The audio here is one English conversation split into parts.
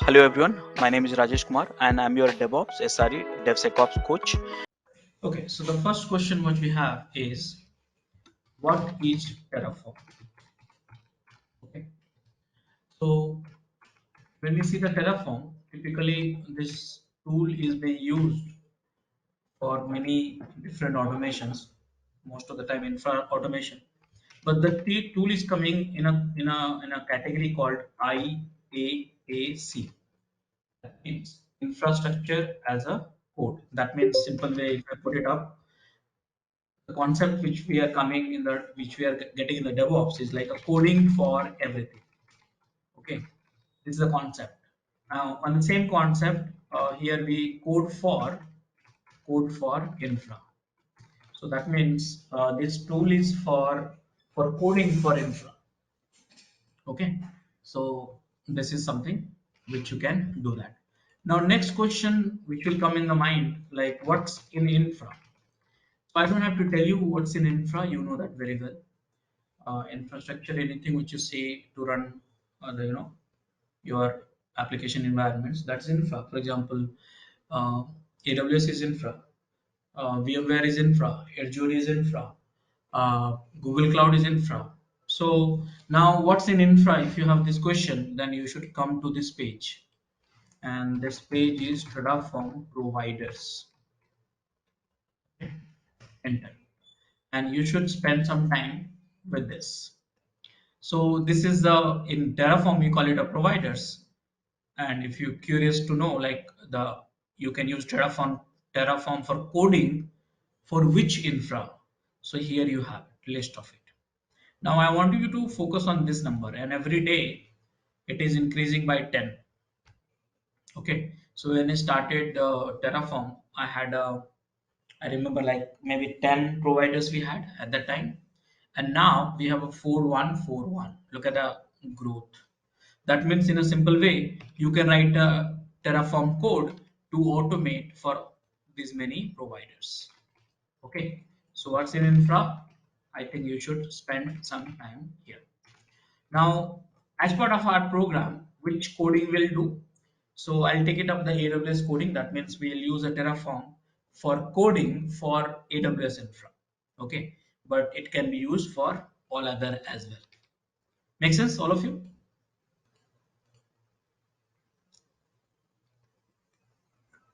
Hello everyone, my name is Rajesh Kumar and I'm your DevOps SRE DevSecOps coach. Okay, so the first question what we have is what is Terraform? Okay, so when we see the Terraform, typically this tool is being used for many different automations, most of the time infra automation. But the tool is coming in a category called IaaC. That means infrastructure as a code. That means simple way if I put it up, the concept which we are coming in the which we are getting in the DevOps is like a coding for everything. Okay, this is the concept. Now on the same concept, here we code for infra. So that means this tool is for coding for infra. Okay, so this is something which you can do that. Now next question which will come in the mind, like what's in infra. So I don't have to tell you what's in infra, you know that very well. Infrastructure, anything which you say to run your application environments, that's infra. For example, uh, AWS is infra, VMware is infra, Azure is infra, Google Cloud is infra. So now what's in infra? If you have this question, then you should come to this page, and this page is Terraform providers. Enter, and you should spend some time with this. So this is the in Terraform we call it a providers. And if you're curious to know, like you can use Terraform for coding for which infra. So here you have it, list of it. Now I want you to focus on this number, and every day it is increasing by 10. Okay, so when I started Terraform, I remember like maybe 10 providers we had at that time, and now we have a 4141. Look at the growth. That means in a simple way, you can write a Terraform code to automate for these many providers. Okay, so what's in infra? I think you should spend some time here. Now, as part of our program, which coding will do? So I'll take it up the AWS coding. That means we'll use a Terraform for coding for AWS infra. Okay, but it can be used for all other as well. Make sense, all of you?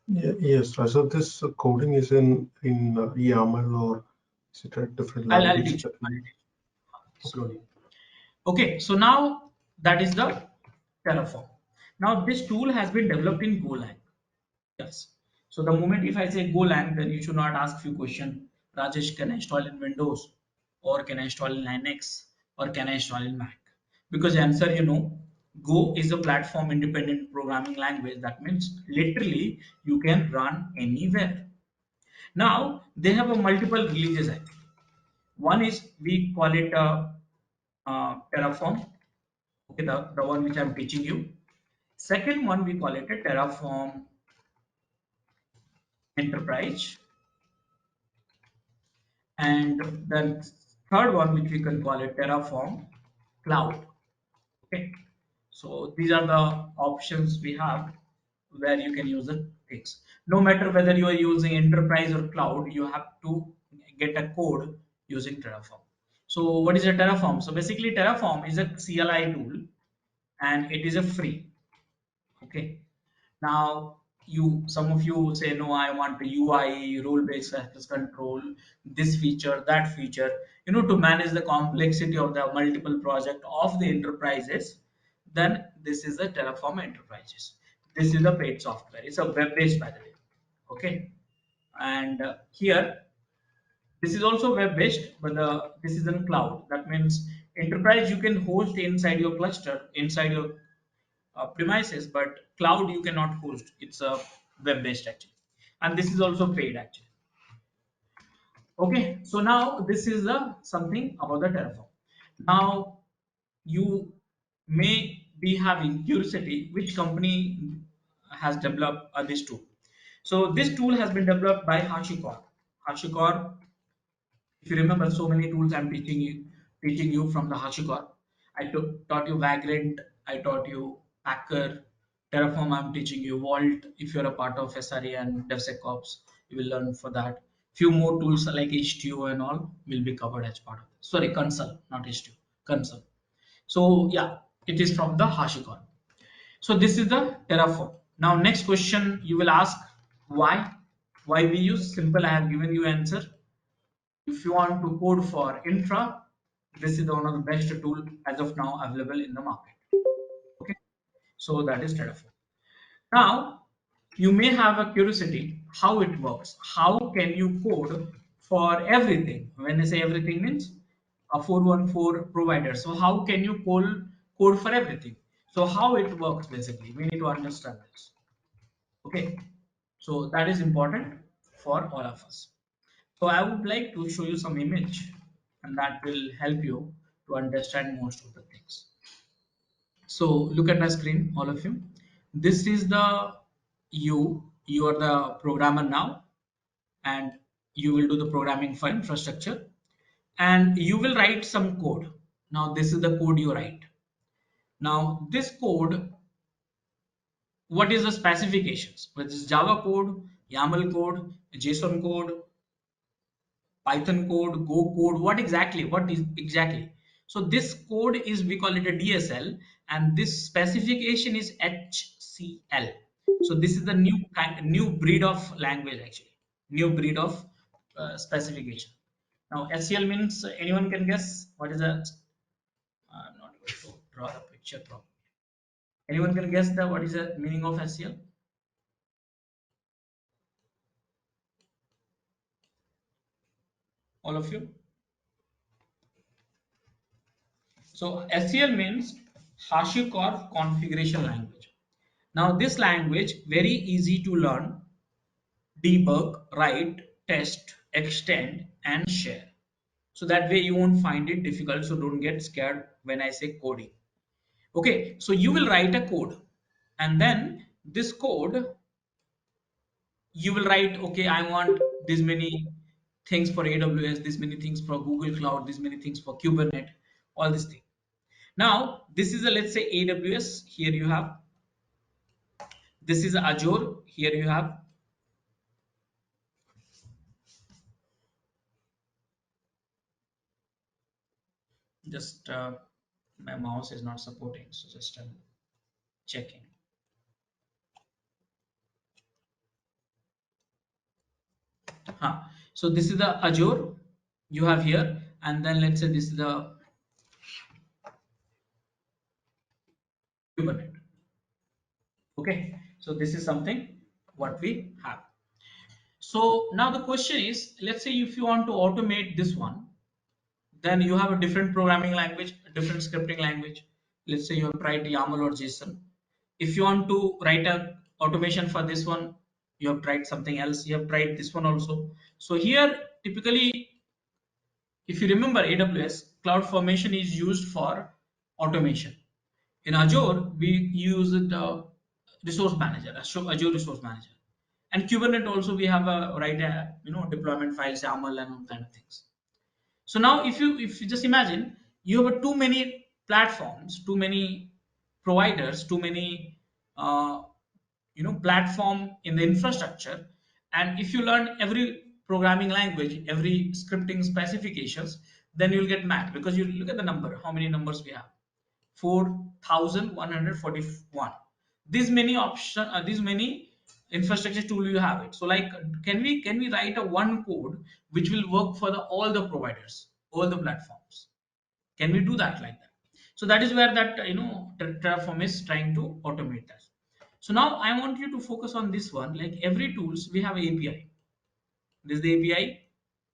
Yes, so this coding is in YAML or is it a different I'll language teach you. that we I'll use? teach you slowly. Okay, so now that is the Terraform. Now this tool has been developed in Golang. Yes. So the moment if I say Golang, then you should not ask few questions. Rajesh, can I install in Windows, or can I install in Linux, or can I install in Mac? Because answer, Go is a platform independent programming language. That means literally you can run anywhere. Now they have a multiple releases actually. One is we call it Terraform. Okay, the one which I'm teaching you. Second one we call it a Terraform Enterprise, and the third one which we can call it Terraform Cloud. Okay, so these are the options we have where you can use the things. No matter whether you are using enterprise or cloud, you have to get a code using Terraform. So what is a Terraform? So basically Terraform is a CLI tool, and it is a free. Okay, now some of you say no, I want a UI, role-based access control, this feature, that feature, to manage the complexity of the multiple project of the enterprises. Then this is the Terraform Enterprises. This is the paid software. It's a web-based, by the way. Okay, and here this is also web-based, but this is in cloud. That means enterprise you can host inside your cluster, inside your premises, but cloud you cannot host. It's a web-based actually, and this is also paid actually. Okay, so now this is the something about the Terraform. Now you may be having curiosity which company has developed this tool. So this tool has been developed by HashiCorp. HashiCorp, if you remember, so many tools I'm teaching you from the HashiCorp. I taught you Vagrant, I taught you Packer, Terraform, I'm teaching you. Vault, if you're a part of SRE and DevSecOps, you will learn for that. Few more tools like H2O and all will be covered as part of this. Sorry, Console, not H2O, Console. So yeah, it is from the HashiCorp. So this is the Terraform. Now next question you will ask, why? Why we use? Simple, I have given you answer. If you want to code for infra, this is one of the best tool as of now available in the market. Okay, so that is Terraform. Now you may have a curiosity how it works. How can you code for everything? When I say everything means a 414 provider. So how can you code for everything? So how it works basically? We need to understand this. Okay, so that is important for all of us. So I would like to show you some image, and that will help you to understand most of the things. So look at my screen, all of you. This is the you are the programmer now, and you will do the programming for infrastructure, and you will write some code. Now this is the code you write. Now this code, what is the specifications? Which is Java code, YAML code, JSON code, Python code, Go code, what exactly? What is exactly? So this code is, we call it a DSL, and this specification is HCL. So this is the new breed of language actually, new breed of specification. Now HCL means, anyone can guess what is a? I'm not going to draw the picture properly. Anyone can guess the what is the meaning of HCL? All of you. So HCL means HashiCorp configuration language. Now this language very easy to learn, debug, write, test, extend and share. So that way you won't find it difficult. So don't get scared when I say coding. Okay, so you will write a code, and then this code you will write, okay, I want this many things for AWS, this many things for Google Cloud, this many things for Kubernetes, all these things. Now this is a, let's say AWS, here you have, this is Azure, here you have, just my mouse is not supporting, so just checking. So this is the Azure you have here, and then let's say this is the Kubernetes. Okay, so this is something what we have. So now the question is, let's say if you want to automate this one, then you have a different programming language, a different scripting language. Let's say you have tried YAML or JSON. If you want to write a automation for this one, you have tried something else. You have tried this one also. So here, typically, if you remember AWS, CloudFormation is used for automation. In Azure, we use the resource manager, Azure resource manager. And Kubernetes also we have a write a deployment files, YAML and all kind of things. So now if you just imagine you have too many platforms, too many providers, too many platform in the infrastructure, and if you learn every programming language, every scripting specifications, then you'll get mad, because you look at the number, how many numbers we have, 4141. These many option, these many infrastructure tool you have it. So like, can we write a one code which will work for all the providers, all the platforms? Can we do that like that? So that is where that Terraform is trying to automate that. So now I want you to focus on this one. Like every tools we have API. This is the API.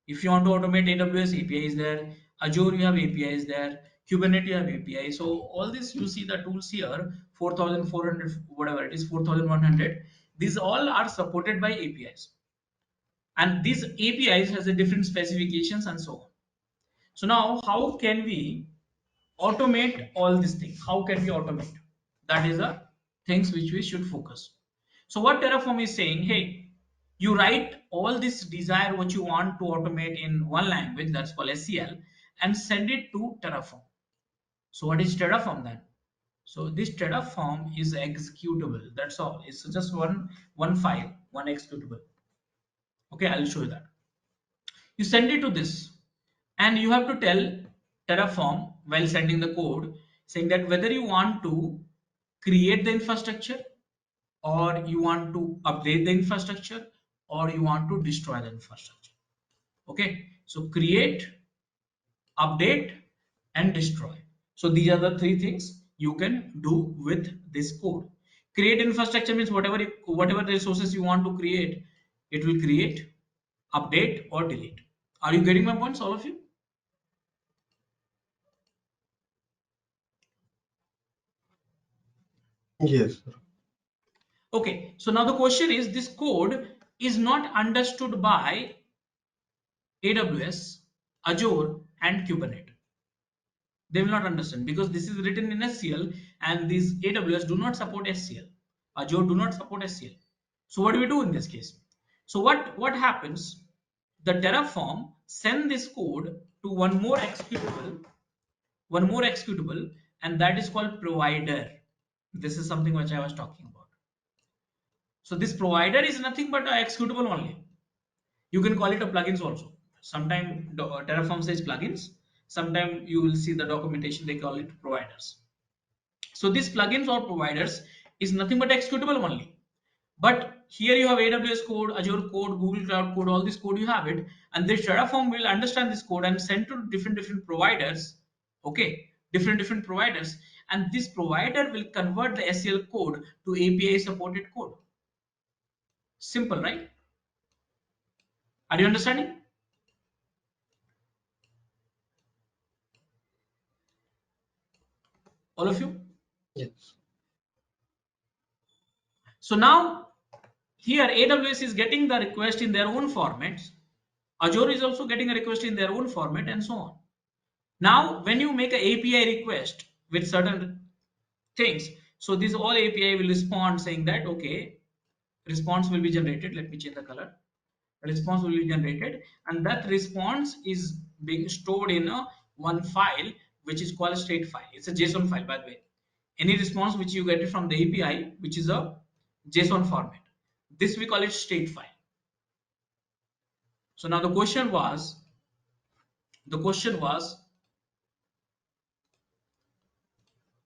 If you want to automate AWS, API is there. Azure, you have API is there. Kubernetes, you have API. So all this you see the tools here, 4400 whatever it is, 4100, these all are supported by APIs, and these APIs has a different specifications and so on. So now how can we automate all these things? How can we automate? That is the things which we should focus. So what Terraform is saying, hey, you write all this desire what you want to automate in one language, that's called SCL, and send it to Terraform. So what is Terraform then? So this Terraform is executable. That's all. It's just one file, one executable. Okay, I'll show you that. You send it to this, and you have to tell Terraform while sending the code, saying that whether you want to create the infrastructure, or you want to update the infrastructure, or you want to destroy the infrastructure. Okay, so create, update, and destroy. So these are the three things you can do with this code. Create infrastructure means whatever resources you want to create, it will create, update, or delete. Are you getting my points, all of you? Yes, sir. Okay, so now the question is, this code is not understood by AWS, Azure, and Kubernetes. They will not understand because this is written in SQL, and these AWS do not support SQL. Azure do not support SQL. So what do we do in this case? So what happens? The Terraform send this code to one more executable, and that is called provider. This is something which I was talking about. So this provider is nothing but a executable only. You can call it a plugins also. Sometimes Terraform says plugins. Sometimes you will see the documentation, they call it providers. So these plugins or providers is nothing but executable only. But here you have AWS code, Azure code, Google Cloud code, all this code you have it, and this Terraform will understand this code and send to different providers. Okay, different providers, and this provider will convert the SQL code to API supported code. Simple, right? Are you understanding? All of you? Yes. So now here AWS is getting the request in their own formats. Azure is also getting a request in their own format, and so on. Now, when you make an API request with certain things, so this all API will respond saying that, okay, response will be generated. Let me change the color. Response will be generated, and that response is being stored in a one file which is called state file. It's a JSON file, by the way. Any response which you get it from the API, which is a JSON format, this we call it state file. So now the question was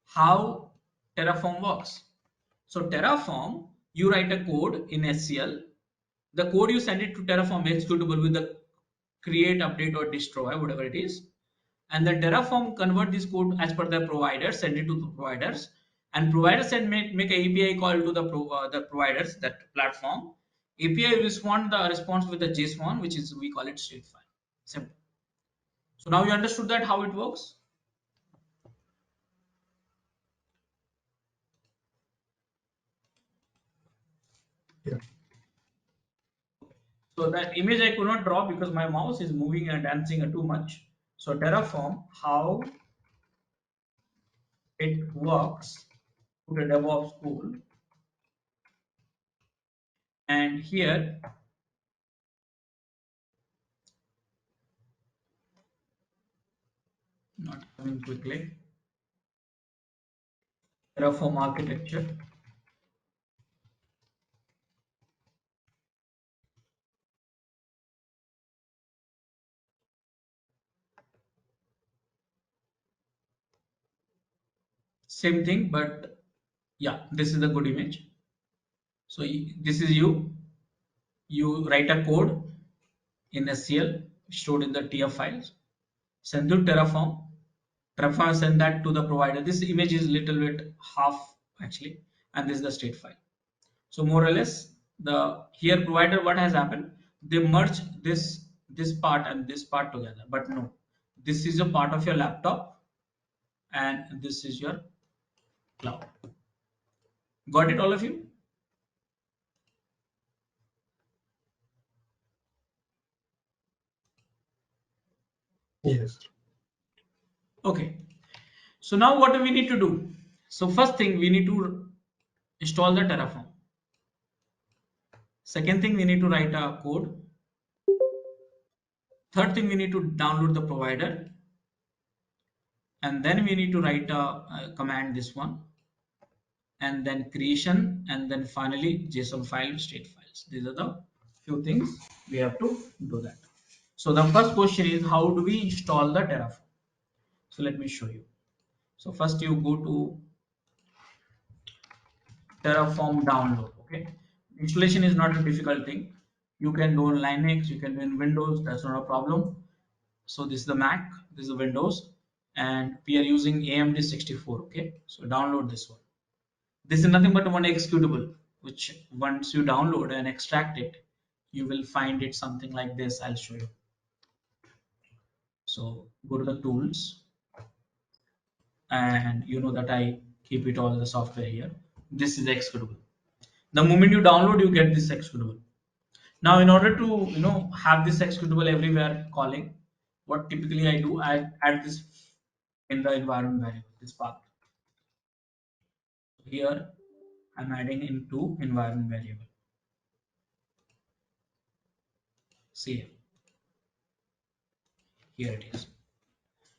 how Terraform works. So Terraform, you write a code in SQL. The code you send it to Terraform executable with the create, update, or destroy, whatever it is. And then Terraform convert this code as per the provider, send it to the providers, and providers send make a API call to the providers, that platform. API will respond the response with the JSON, which is we call it state file. Simple. So now you understood that how it works. Yeah. So that image I could not draw because my mouse is moving and dancing too much. So Terraform, how it works to the DevOps tool, and here not coming quickly. Terraform architecture. Same thing, but yeah, this is the good image. So this is you write a code in SQL stored in the TF files, send to Terraform send that to the provider. This image is little bit half actually, and this is the state file. So more or less, the here provider, what has happened, they merge this part and this part together, but no, this is a part of your laptop and this is your cloud. Got it, all of you? Yes. Okay, so now what do we need to do? So first thing, we need to install the Terraform. Second thing, we need to write a code. Third thing, we need to download the provider, and then we need to write a command, this one. and then creation, and then finally JSON file, state files. These are the few things we have to do that. So the first question is, how do we install the Terraform? So let me show you. So first you go to Terraform download. Okay, installation is not a difficult thing. You can do on Linux, you can do in Windows. That's not a problem. So this is the Mac, this is the Windows, and we are using AMD 64. Okay, so download this one. This is nothing but one executable, which once you download and extract it, you will find it something like this. I'll show you. So go to the tools, and you know that I keep it all the software here. This is the executable. The moment you download, you get this executable. Now, in order to have this executable everywhere calling, what typically I do, I add this in the environment variable, this path. Here, I'm adding into environment variable. See here it is.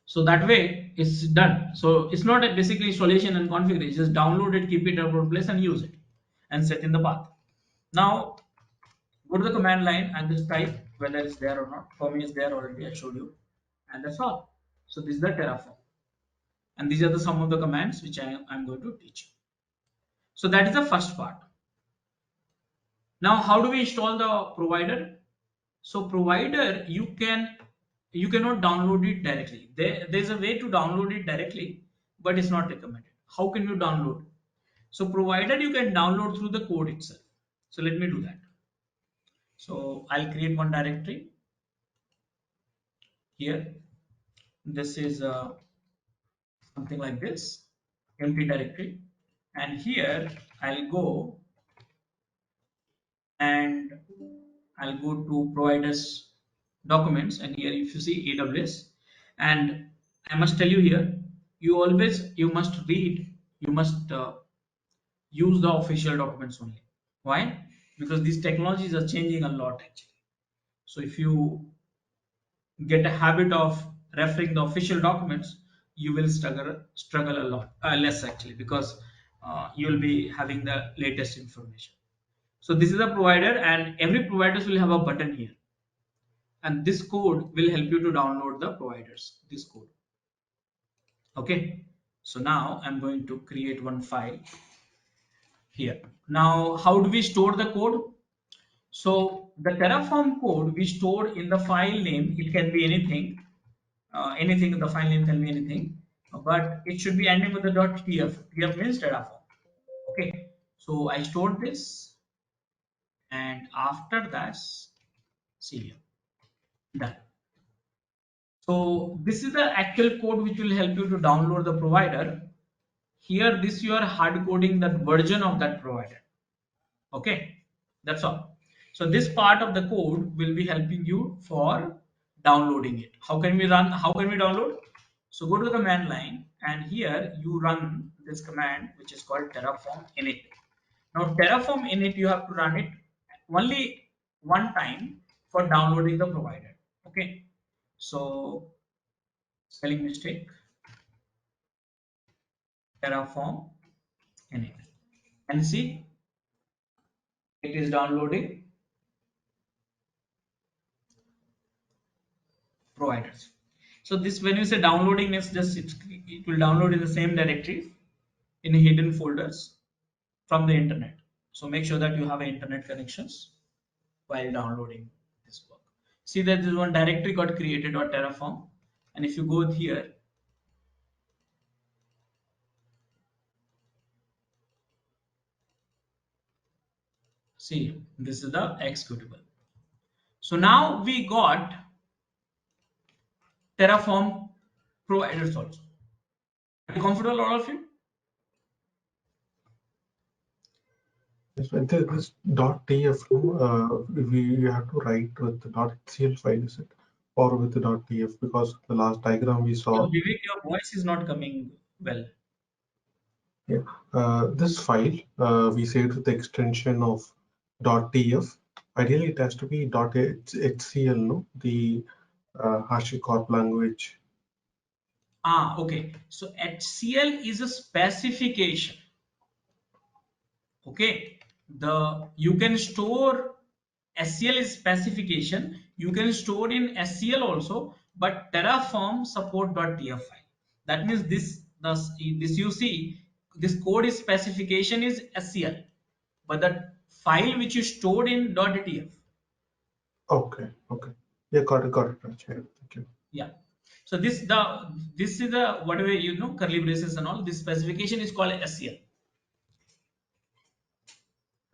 So that way it's done. So it's not a basically installation and configuration. Just download it, keep it at one place, and use it, and set in the path. Now go to the command line and just type whether it's there or not. For me, it's there already. I showed you, and that's all. So this is the Terraform, and these are the some of the commands which I'm going to teach you. So that is the first part. Now, how do we install the provider? So provider, you cannot download it directly. There's a way to download it directly, but it's not recommended. How can you download? So provider you can download through the code itself. So let me do that. So I'll create one directory here. This is something like this, empty directory, and here I'll go and I'll go to providers documents, and here if you see AWS, and I must tell you here, you must read, you must use the official documents only. Why? Because these technologies are changing a lot actually. So if you get a habit of referring the official documents, you will struggle a lot less actually, because you will be having the latest information. So this is a provider, and every providers will have a button here, and this code will help you to download the providers, this code. Okay, so now I'm going to create one file here. Now how do we store the code? So the Terraform code we store in the file name. It can be anything, anything. The file name can be anything, but it should be ending with the .tf. tf means Terraform. Okay, so I stored this, and after that, see here, done. So this is the actual code which will help you to download the provider. Here, this you are hard coding that version of that provider. Okay, that's all. So this part of the code will be helping you for downloading it. How can we run? How can we download? So go to the command line, and here you run this command which is called Terraform init. Now Terraform init, you have to run it only one time for downloading the provider. Okay, so spelling mistake, Terraform init, and see it is downloading providers. So this, when you say downloading, it's just it will download in the same directory in hidden folders from the internet. So make sure that you have internet connections while downloading this work. See that this one directory got created or Terraform, and if you go here, see this is the executable. So now we got Terraform providers also. Are you comfortable, all of you? Yes, but this .tf, we have to write with the .html file, is it, or with the .tf? Because the last diagram we saw. Vivek, your voice is not coming well. Yeah, this file we saved with the extension of .tf. Ideally, it has to be .hcl, no, the HashiCorp language. Okay. So HCL is a specification. Okay, you can store SCL is specification. You can store in SCL also, but Terraform support.tf file. That means this you see this code is specification is SCL, but the file which you stored in .tf. Okay, okay. Yeah, got it, Raj. Yeah, thank you. Yeah. So this is the whatever curly braces and all. This specification is called SCL.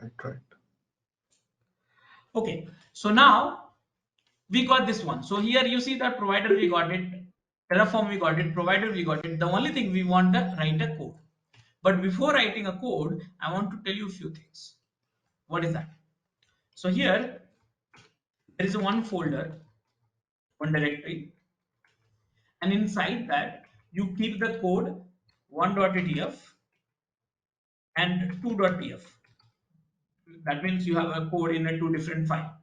Right. Okay. So now we got this one. So here you see that provider we got it, Terraform we got it, provider we got it. The only thing we want to write a code. But before writing a code, I want to tell you a few things. What is that? So here there is one folder, one directory, and inside that you keep the code 1.tf and 2.tf. That means you have a code in a two different file.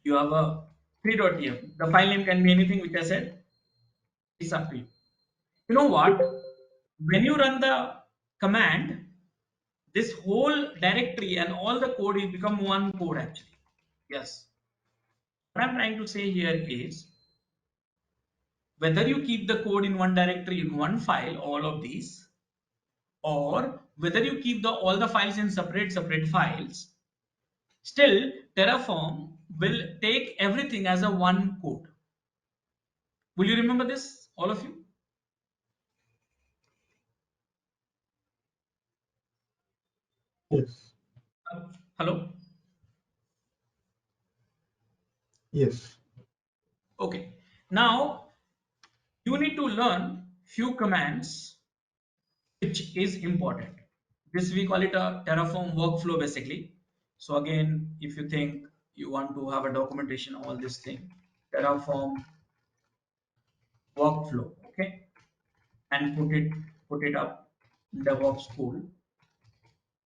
You have a 3.tf. The file name can be anything which I said. It's up to you. You know what? When you run the command, this whole directory and all the code will become one code actually. Yes. What I'm trying to say here is whether you keep the code in one directory in one file, all of these, or whether you keep all the files in separate files, still Terraform will take everything as a one code. Will you remember this, all of you? Yes, Hello? yes, Okay. Now you need to learn few commands which is important. This we call it a Terraform workflow basically. So again, if you think you want to have a documentation, all this thing, Terraform workflow, okay, and put it up debugschool.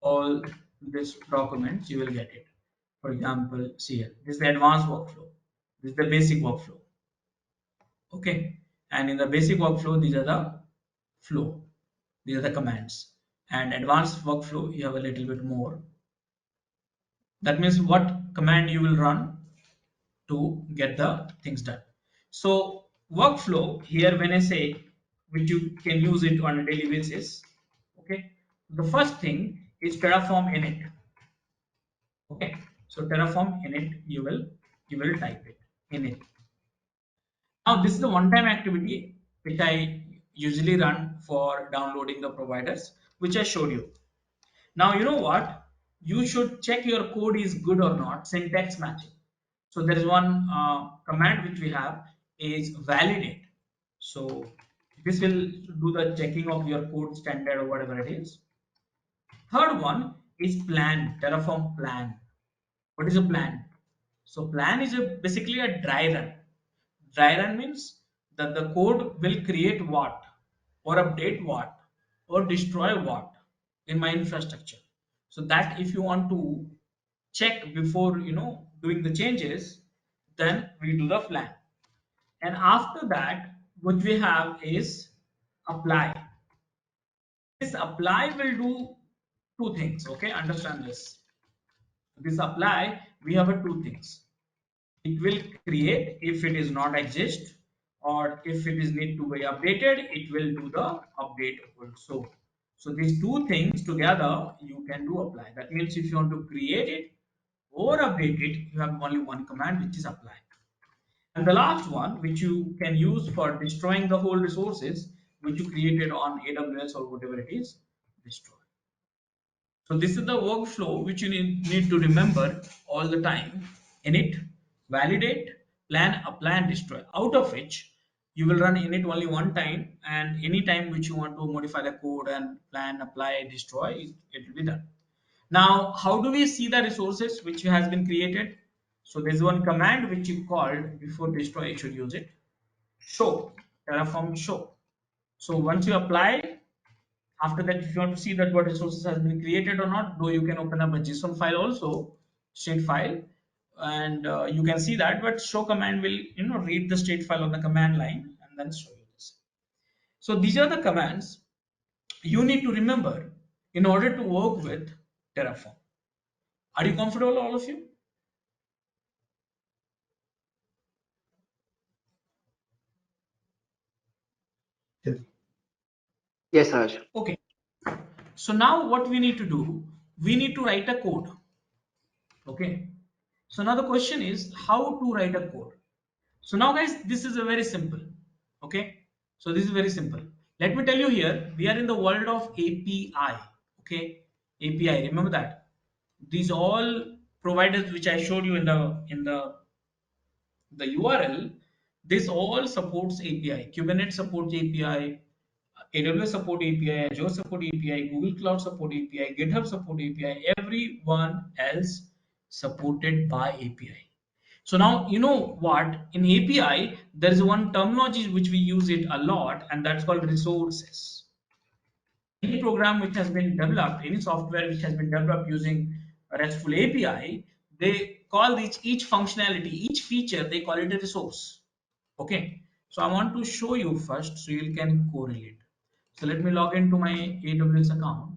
All this documents you will get it. For example, see here, this is the advanced workflow. This is the basic workflow. Okay, and in the basic workflow, these are the flow. These are the commands. And advanced workflow, you have a little bit more. That means what command you will run to get the things done. So workflow here, when I say which you can use it on a daily basis, okay. The first thing is Terraform init. Okay, so Terraform init, you will type it init. Now this is the one-time activity which I usually run for downloading the providers, which I showed you. Now you know what? You should check your code is good or not, syntax matching. So there is one command which we have is validate. So this will do the checking of your code standard or whatever it is. Third one is plan, Terraform plan. What is a plan? So plan is basically a dry run. Dry run means that the code will create what, or update what, or destroy what in my infrastructure. So that if you want to check before doing the changes, then we do the plan. And after that, what we have is apply. This apply will do two things. Okay, understand this. This apply, we have a two things. It will create if it is not exist, or if it is need to be updated, it will do the update also. So these two things together you can do apply. That means if you want to create it or update it, you have only one command, which is apply. And the last one, which you can use for destroying the whole resources which you created on AWS or whatever it is, destroy. So this is the workflow which you need to remember all the time. Init, validate, plan, apply, and destroy. Out of which you will run init only one time, and any time which you want to modify the code and plan, apply, destroy, it will be done. Now, how do we see the resources which has been created? So there's one command which you called before destroy, you should use it. Show, Terraform show. So once you apply, after that, if you want to see that what resources has been created or not, though you can open up a JSON file also, state file, and you can see that. But show command will read the state file on the command line and then show you this. So these are the commands you need to remember in order to work with Terraform. Are you comfortable, all of you? Yes. Yes, Raj. Okay. So now what we need to do, we need to write a code. Okay. So now the question is how to write a code. So now guys, this is a very simple. Okay. So this is very simple. Let me tell you here, we are in the world of API. Okay. API, remember that. These all providers which I showed you in the URL, this all supports API. Kubernetes supports API, AWS support API, Azure support API, Google Cloud support API, GitHub support API, everyone else supported by API. So now you know what in API there is one terminology which we use it a lot, and that's called resources. Any program which has been developed, any software which has been developed using RESTful API, they call each functionality, each feature, they call it a resource. Okay, so I want to show you first so you can correlate. So let me log into my AWS account.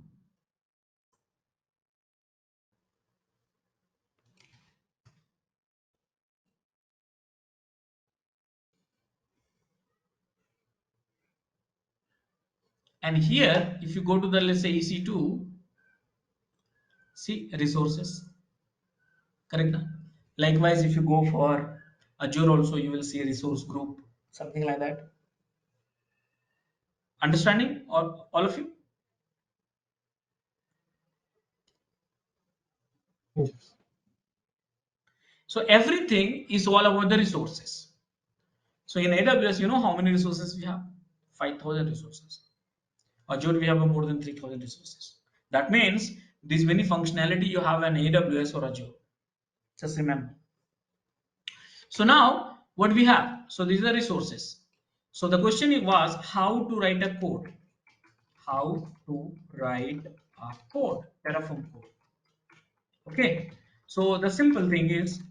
And here, if you go to the, let's say, EC2, see resources, correct now? Likewise, if you go for Azure also, you will see resource group, something like that. Understanding, all of you? Yes. So everything is all about the resources. So in AWS, you know how many resources we have? 5,000 resources. Azure, we have more than 3,000 resources. That means this many functionality you have in AWS or Azure. Just remember. So now what we have? So these are resources. So the question was how to write a code. How to write a code, Terraform code. Okay. So the simple thing is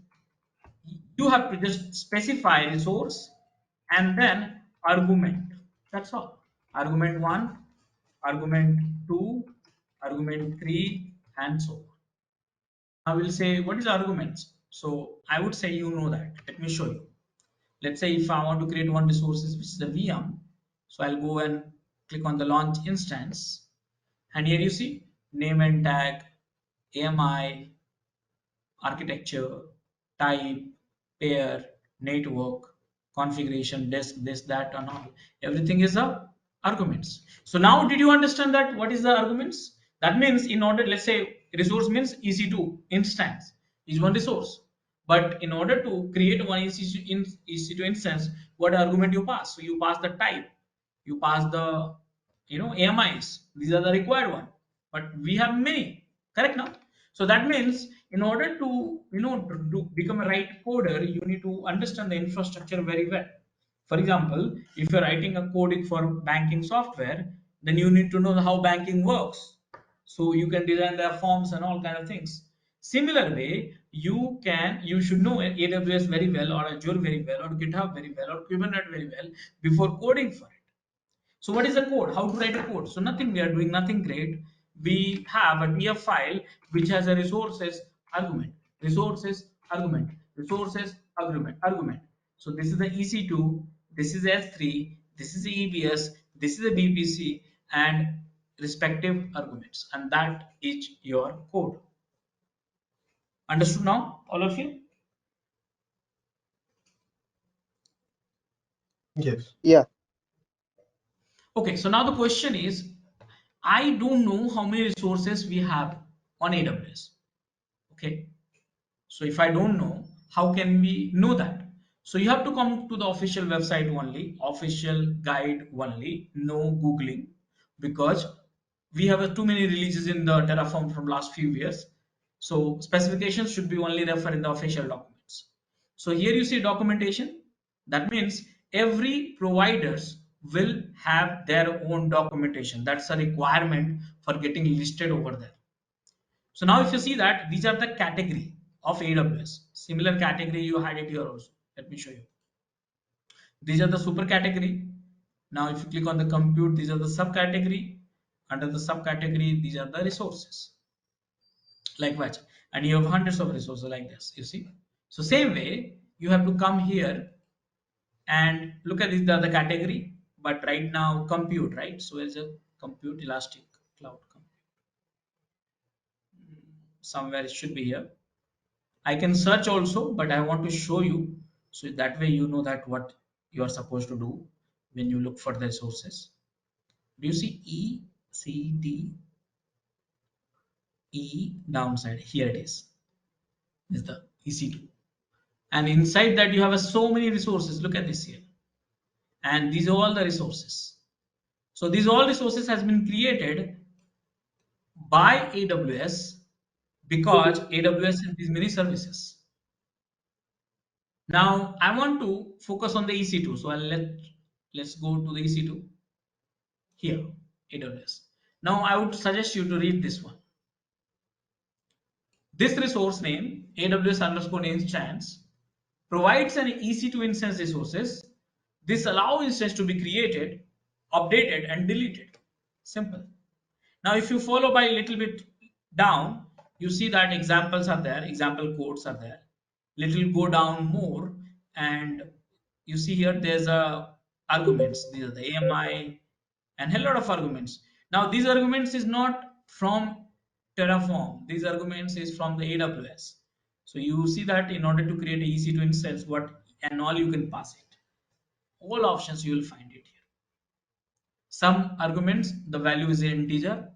you have to just specify resource and then argument. That's all. Argument 1, argument 2, argument 3, and so on. I will say what is arguments. So I would say you know that. Let me show you. Let's say if I want to create one resources which is a VM, so I'll go and click on the launch instance, and here you see name and tag, AMI, architecture, type, pair, network, configuration, disk, this, that, and all. Everything is the arguments. So now did you understand that what is the arguments? That means in order, let's say resource means EC2 instance is one resource. But in order to create one EC2 instance, what argument you pass? So you pass the type, you pass the AMIs. These are the required one. But we have many, correct now? So that means in order to become a right coder, you need to understand the infrastructure very well. For example, if you're writing a coding for banking software, then you need to know how banking works. So you can design their forms and all kind of things. Similar way, you should know AWS very well, or Azure very well, or GitHub very well, or Kubernetes very well before coding for it. So what is the code? How to write a code? So nothing, we are doing nothing great. We have a TF file which has a resources argument, resources argument, resources argument. So this is the EC2, this is S3, this is the EBS, this is the BPC, and respective arguments, and that is your code. Understood now, all of you? Yes. Yeah. Okay, so now the question is, I don't know how many resources we have on AWS. Okay, so if I don't know, how can we know that? So you have to come to the official website only, official guide only, no googling, because we have too many releases in the Terraform from last few years. So specifications should be only referred in the official documents. So here you see documentation. That means every providers will have their own documentation. That's a requirement for getting listed over there. So now if you see that these are the category of AWS, similar category you had it here also. Let me show you. These are the super category. Now if you click on the compute, these are the subcategory. Under the subcategory, these are the resources. Likewise, and you have hundreds of resources like this, you see. So same way, you have to come here and look at this, the other category, but right now compute, right? So it's a compute elastic cloud compute. Somewhere it should be here. I can search also, but I want to show you, so that way you know that what you are supposed to do when you look for the resources. Do you see E, C, D, E downside? Here it is the EC2. And inside that you have so many resources. Look at this here. And these are all the resources. So these all resources has been created by AWS because AWS has these many services. Now I want to focus on the EC2. So let's go to the EC2 here, AWS. Now I would suggest you to read this one. This resource name, AWS underscore instance, provides an EC2 instance resources. This allows instance to be created, updated, and deleted. Simple. Now, if you follow by a little bit down, you see that examples are there, example codes are there. Little go down more, and you see here there's a arguments. These are the AMI and a lot of arguments. Now, these arguments is not from Terraform. These arguments is from the AWS. So you see that in order to create a EC2 instance, what and all you can pass it. All options you will find it here. Some arguments the value is an integer.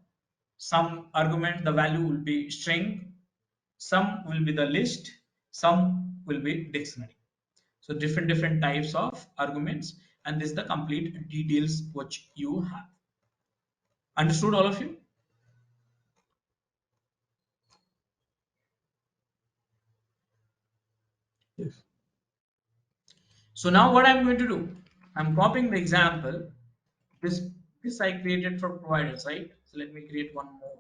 Some argument the value will be string. Some will be the list. Some will be dictionary. So different types of arguments, and this is the complete details which you have. Understood, all of you? Yes. So now what I'm going to do, I'm copying the example. This this I created for providers, right? So let me create one more.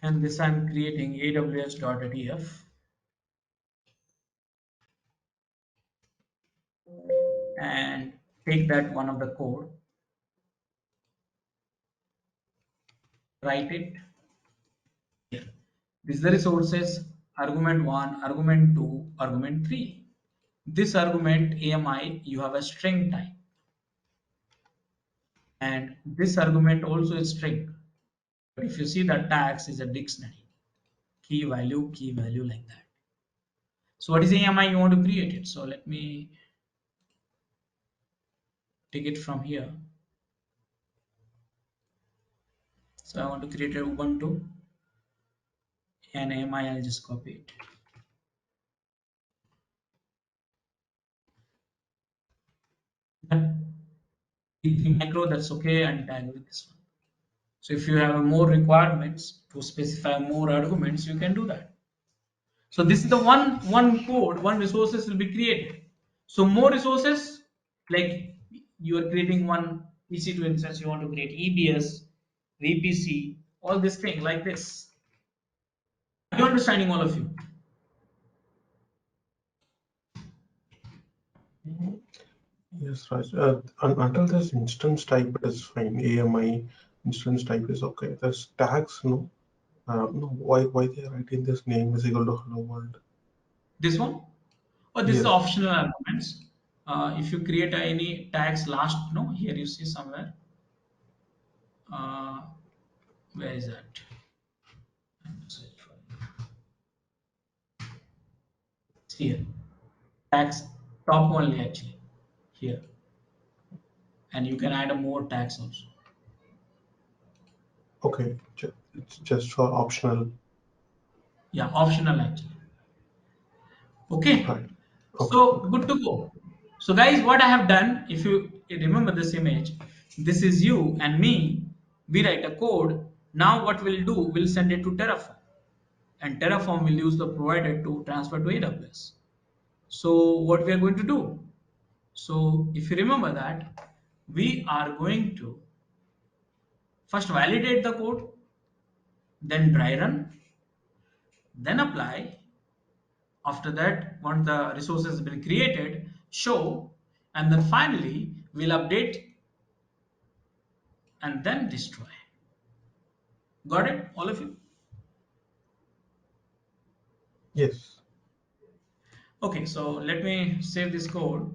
And this I'm creating aws.df and take that one of the code, write it here. This is the resources, argument 1, argument 2, argument 3. This argument AMI, you have a string type. And this argument also is string. But if you see the tags is a dictionary, key value like that. So what is AMI you want to create it? So let me take it from here. So I want to create a Ubuntu and AMI, I'll just copy it. The macro, that's okay, and tag with this one. So if you have more requirements to specify more arguments, you can do that. So this is the one code, one resources will be created. So more resources, like you are creating one EC2 instance, you want to create EBS, VPC, all this thing like this. Are you understanding, all of you? Yes, Raj. Until this instance type is fine. AMI instance type is okay. There's tags, no. No. Why they are writing this name is equal to hello world? This one? Or this is Yes. optional arguments. If you create any tags last, no, here you see somewhere. Uh, where is that? It's here. Tags top only actually here, and you can add a more tags also. Okay. It's just for optional. Yeah, optional actually. Okay, Right. Okay. so Okay. good to go. So guys, what I have done, if you remember this image, this is you and me. We write a code. Now what we'll do, we'll send it to Terraform, and Terraform will use the provider to transfer to AWS. So what we are going to do? So if you remember that, we are going to first validate the code, then dry run, then apply. After that, once the resources have been created, show, and then finally We'll update and then destroy. Got it, all of you? Yes. Okay, so let me save this code,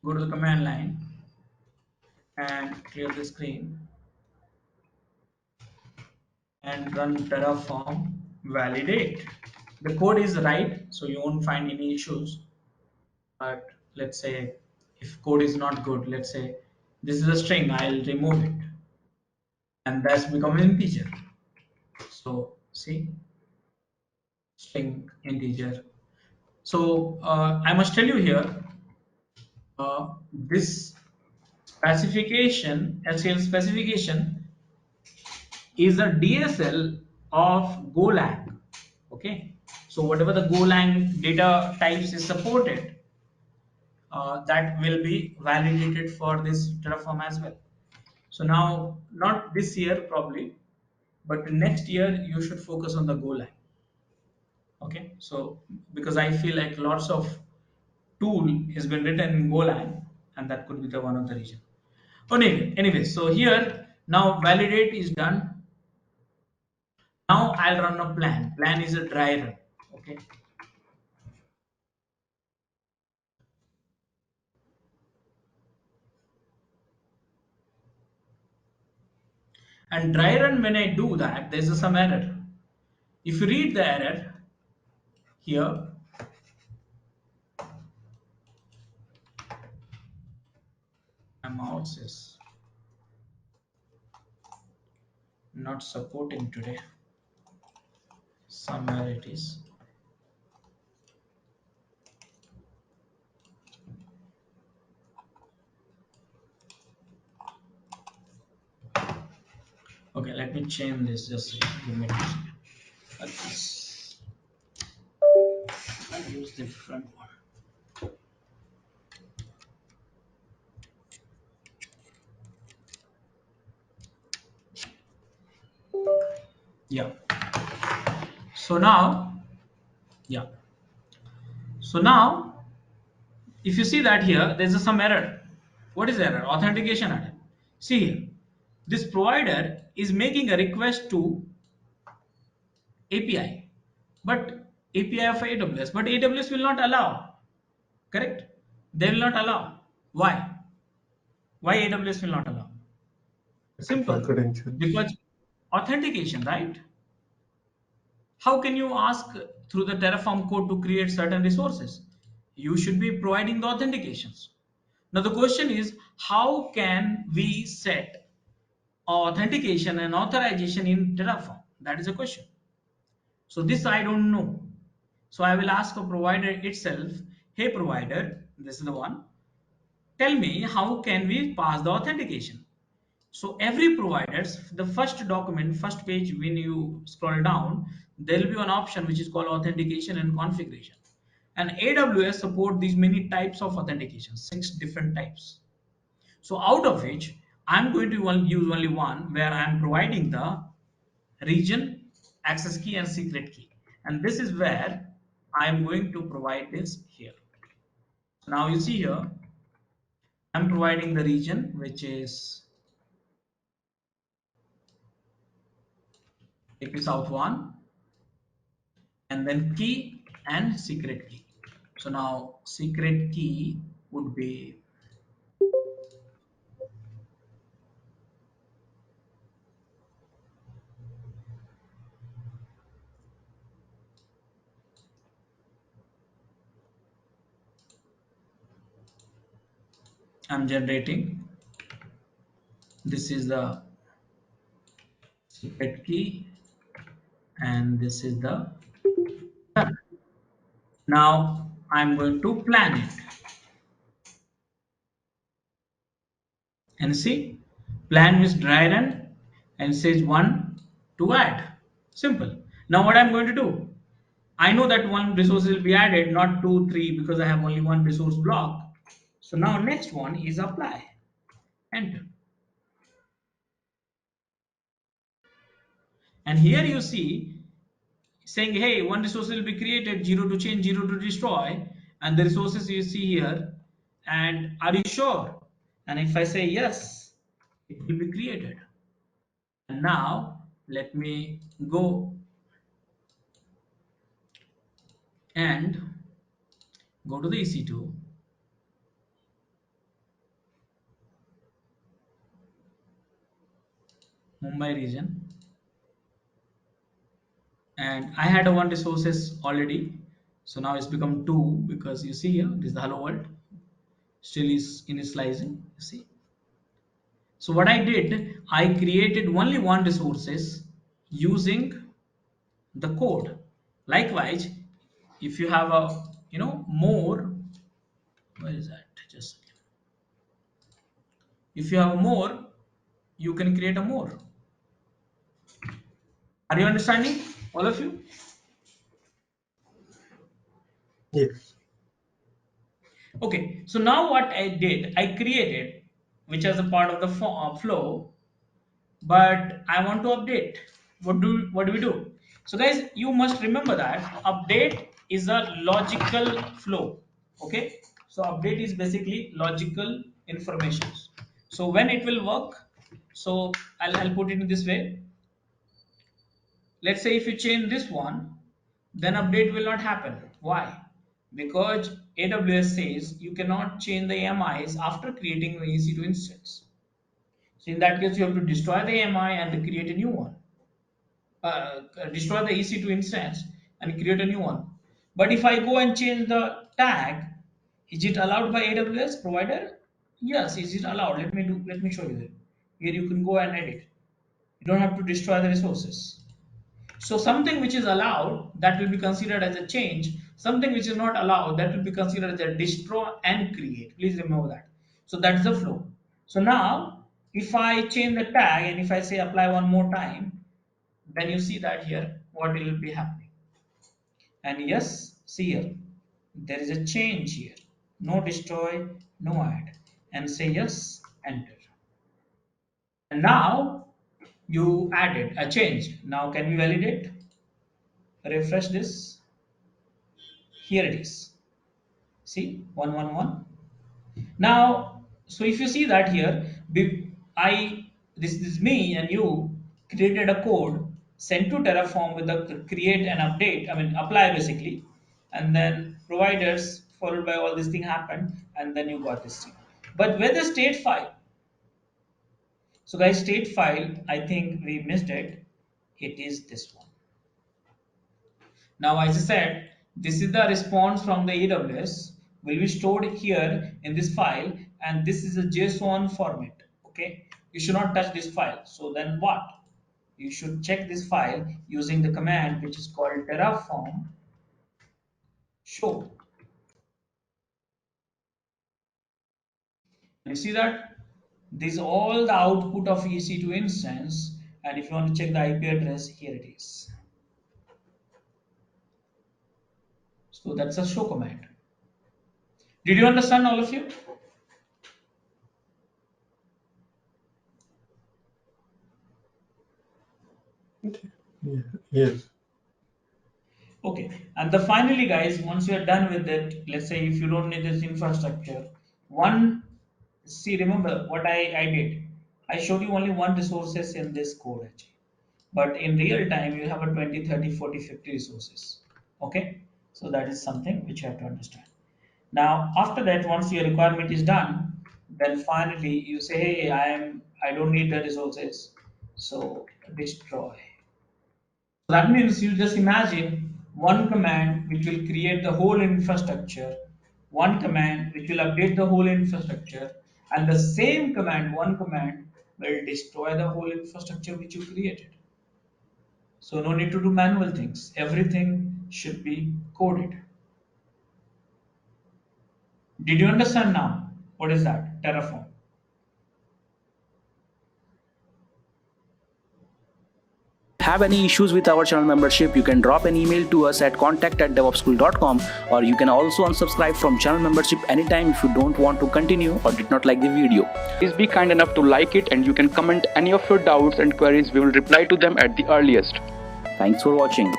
go to the command line and clear the screen and run Terraform validate. The code is right, so you won't find any issues. But let's say if code is not good, let's say this is a string, I'll remove it and that's become an integer. So see, string integer. So I must tell you here, this specification, SQL specification, is a DSL of Golang. Okay, so whatever the Golang data types is supported, that will be validated for this Terraform as well. So now, not this year probably, but next year you should focus on the Golang. Okay, so because I feel like lots of tool has been written in Golang, and that could be the one of the reason. Anyway, so here now validate is done. Now I'll run a plan. Plan is a dry run. Okay. And dry run, when I do that, there's some error. If you read the error here, my mouse is not supporting today. Somewhere it is. Okay, let me change this. Just give me a second. Like this. I'll use different one. Yeah. So now, yeah. So now, if you see that here, there's some error. What is the error? Authentication error. See here, this provider is making a request to API, but API of AWS, but AWS will not allow. Correct? They will not allow. Why? Why AWS will not allow? Verify Simple. credentials. Because authentication, right? How can you ask through the Terraform code to create certain resources? You should be providing the authentications. Now the question is, how can we set authentication and authorization in Terraform? That is a question. So this I don't know. So I will ask a provider itself, hey provider, this is the one, tell me how can we pass the authentication. So every provider's the first document, first page, when you scroll down, there will be an option which is called authentication and configuration. And AWS support these many types of authentication, 6 different types. So out of which I'm going to use only one where I'm providing the region, access key and secret key. And this is where I'm going to provide this here. So now you see here, I'm providing the region which is AP South 1 and then key and secret key. So now secret key would be I'm generating. This is the secret key and this is the done. Now I'm going to plan it and see plan with dry run and says one to add. Simple. Now what I'm going to do, I know that one resource will be added, not 2, 3, because I have only one resource block. So now next one is apply. Enter. And here you see saying, hey, one resource will be created, 0 to change, 0 to destroy, and the resources you see here. And are you sure? And if I say yes, it will be created. And now let me go and go to the EC2. Mumbai region, and I had a one resources already, so now it's become two because you see here this is the hello world still is initializing, you see. So what I did, I created only one resources using the code. Likewise, if you have a more, where is that, just if you have more, you can create a more. Are you understanding, all of you? Yes. Okay, so now what I did, I created, which is a part of the flow, but I want to update. What do we do? So guys, you must remember that update is a logical flow. Okay, so update is basically logical information. So when it will work, so I'll put it in this way. Let's say if you change this one, then update will not happen. Why? Because AWS says you cannot change the AMIs after creating the EC2 instance. So in that case, you have to destroy the AMI and create a new one. Destroy the EC2 instance and create a new one. But if I go and change the tag, is it allowed by AWS provider? Yes, is it allowed? Let me show you that. Here you can go and edit. You don't have to destroy the resources. So something which is allowed, that will be considered as a change. Something which is not allowed, that will be considered as a destroy and create. Please remember that. So that's the flow. So now if I change the tag and if I say apply one more time, then you see that here what will be happening. And yes, see here, there is a change here. No destroy, no add. And say yes, enter. And now you added a change. Now can we validate? Refresh this. Here it is. See, 111. Now, so if you see that here, this is me and you created a code sent to Terraform with the create and update, I mean apply basically, and then providers followed by all this thing happened, and then you got this thing. But where the state file? So guys, state file, I think we missed it. It is this one. Now, as I said, this is the response from the AWS will be stored here in this file, and this is a JSON format. Okay, you should not touch this file. So then what? You should check this file using the command which is called Terraform show. You see that this is all the output of EC2 instance, and if you want to check the IP address, here it is. So that's a show command. Did you understand, all of you? Yeah. Yes. Okay, and the finally, guys, once you are done with it, let's say if you don't need this infrastructure, remember what I did. I showed you only one resources in this code actually. But in real time, you have a 20, 30, 40, 50 resources. Okay, so that is something which you have to understand. Now, after that, once your requirement is done, then finally you say, hey, I don't need the resources, so destroy. So that means you just imagine one command which will create the whole infrastructure, one command which will update the whole infrastructure, and the same command, one command, will destroy the whole infrastructure which you created. So no need to do manual things. Everything should be coded. Did you understand now? What is that? Terraform. Have any issues with our channel membership, you can drop an email to us at contact@debugschool.com, or you can also unsubscribe from channel membership anytime if you don't want to continue or did not like the video. Please be kind enough to like it, and you can comment any of your doubts and queries. We will reply to them at the earliest. Thanks for watching.